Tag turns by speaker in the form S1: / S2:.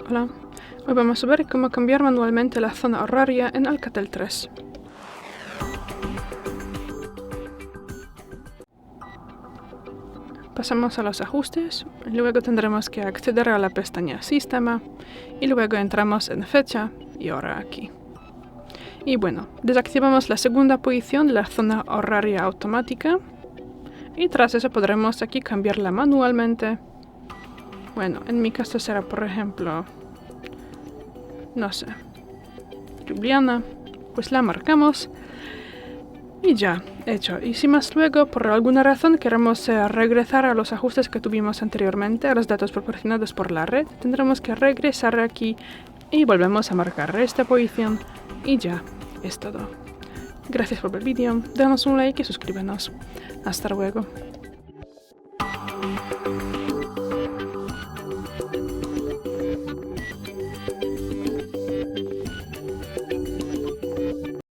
S1: Hola, hoy vamos a ver cómo cambiar manualmente la zona horaria en Alcatel 3. Pasamos a los ajustes, luego tendremos que acceder a la pestaña Sistema y luego entramos en Fecha y Hora aquí. Y bueno, desactivamos la segunda posición de la zona horaria automática y tras eso podremos aquí cambiarla manualmente. Bueno, en mi caso será por ejemplo, no sé, Ljubljana, pues la marcamos y ya, hecho. Y si más luego, por alguna razón, queremos regresar a los ajustes que tuvimos anteriormente, a los datos proporcionados por la red, tendremos que regresar aquí y volvemos a marcar esta posición y ya, es todo. Gracias por ver el vídeo, danos un like y suscríbenos. Hasta luego.